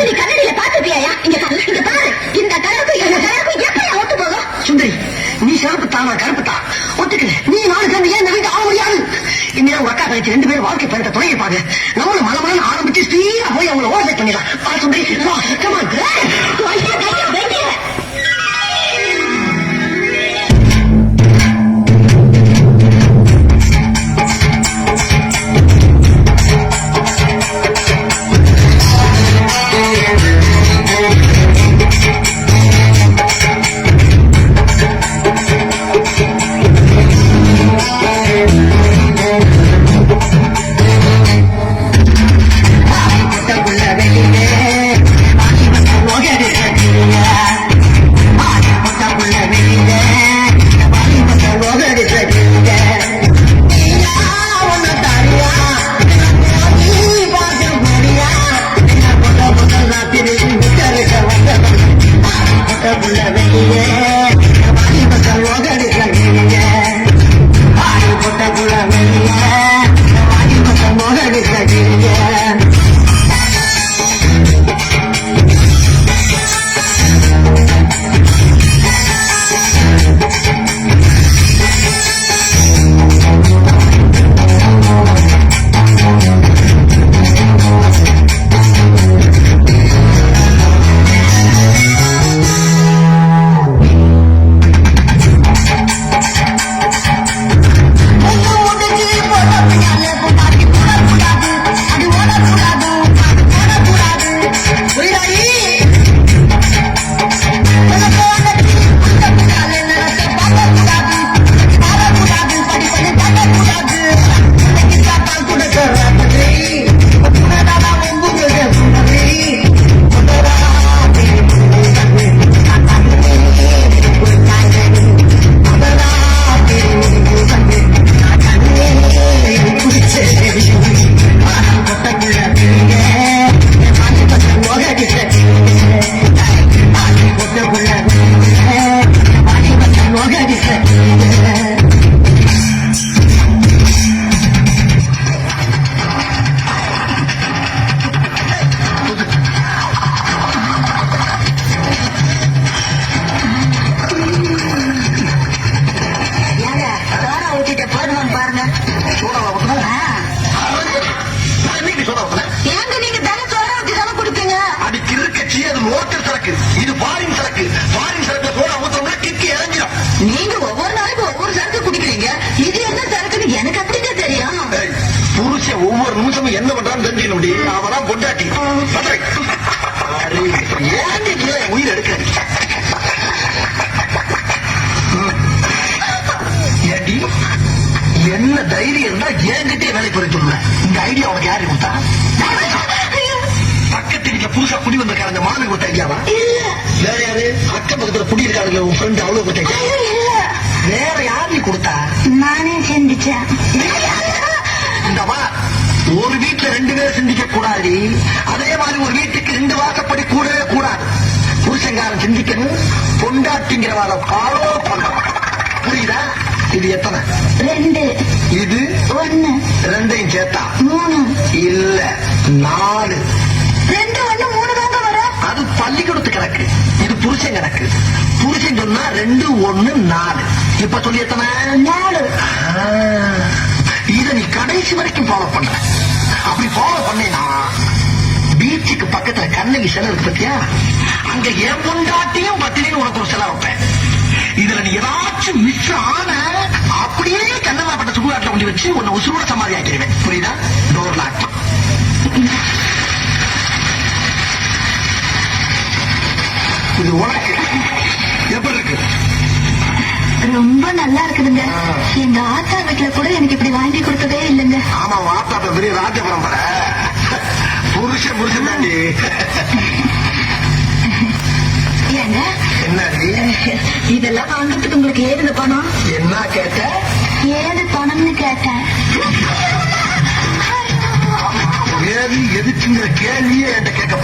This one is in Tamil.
நீ கண்ணடியில பாத்துட்டியா? இங்க பாரு, இந்த கலருக்கு என்ன கலருக்கு எப்படி ஒத்து போகும்? சுந்தரி, நீ சிறப்பு தானா கருப்பு தான் ஒத்துக்கிறேன். நீ நாலு கண்டு ஏன் நவீன ஆக முடியாது? இன்னும் உங்க அக்கா தங்கச்சி 2 பேரும் வாழ்க்கை பயணத்தை தொடங்கிப்பாங்க. நம்மளும் மலமலன்னு ஆரம்பிச்சு ஸ்பீடா போய் அவங்களை ஓவர்டேக் பண்ணிடலாம். சுந்தரி, come on. நீங்க ஒவ்வொரு நாளைக்கு ஒவ்வொரு சரக்கு குடிக்கிறீங்க. இது என்ன சரக்குன்னு எனக்கு அப்படிங்க தெரியும். புருஷன் ஒவ்வொரு நிமிஷமும் என்ன பண்றான்னு தெரிஞ்சுக்க முடியும். அவதான் பொண்டாட்டி. உயிர் எடுக்காது. ஏடி, என்ன தைரியம் இருந்தா என்கிட்டே வேலை குறை சொல்லுவேன். இந்த ஐடியா உனக்கு யாரு கொடுத்தா? பக்கத்து வீட்டுல புதுசா குடி வந்திருக்காங்க. மாமி கொடுத்த ஐடியாவா? வேற யாரு? அக்க பக்கத்துல குடி இருக்காங்க. உன் ஃப்ரெண்ட் அவ்வளவு கொடுத்த ஐடியா? வேற யாரு நீ கொடுத்தா? நானே சிந்திச்சேன். இந்தவா, ஒரு வீட்டுல 2 பேர் சிந்திக்க கூடாது. அதே மாதிரி ஒரு வீட்டுக்கு 2 வாசப்படி கூடவே கூடாது. புருஷங்காரன் சிந்திக்கணும், பொண்டாட்டிங்கிறவாத காலோ பண்ணணும். புரியுதா? இது எத்தனை? 2. இது 1. 2ஐயும் சேர்த்தா 3. இல்ல 4. 2, 1, 3 தாங்க வரும். அது பள்ளிக்கூடத்து கணக்கு. இது புருஷன் கணக்கு. புருஷன் சொன்னா 2, 1, 4. இப்ப சொல்லி எத்தனை? 4. இத நீ கடைசி வரைக்கும் ஃபாலோ பண்ற. அப்படி ஃபாலோ பண்ணேனா பீச்சுக்கு பக்கத்துல கண்ணகி சிலை இருக்கு பத்தியா? அங்க என் பொண்டாட்டியும் பத்திரின்னு உனக்கு ஒரு சிலை வைப்பேன். இதுல நீ ஏதாச்சும் மிஸ் ஆன அப்படியே கண்ணமாப்பட்ட சுடுகாட்டில் கொண்டு வச்சு உன்னை உசுரோட சமாதி ஆக்கிடுவேன். புரியுதா? Door lock. இது உனக்கு எப்படி இருக்கு? ரொம்ப நல்லா இருக்குதுங்க. எங்க ஆத்தா வீட்டுல கூட எனக்கு இப்படி வாங்கி கொடுத்ததே இல்லைங்க. ஆமா, ஆத்தா பெரிய ராஜ பரம்பரை. புருஷன் தாண்டி. ஏங்க என்னடி இதெல்லாம் வாங்கறதுக்கு உங்களுக்கு ஏது பணம்? என்ன கேட்ட? ஏது பணம்னு கேட்டேன். ஏது எதுக்குங்கிற கேள்வியே என்கிட்ட கேட்க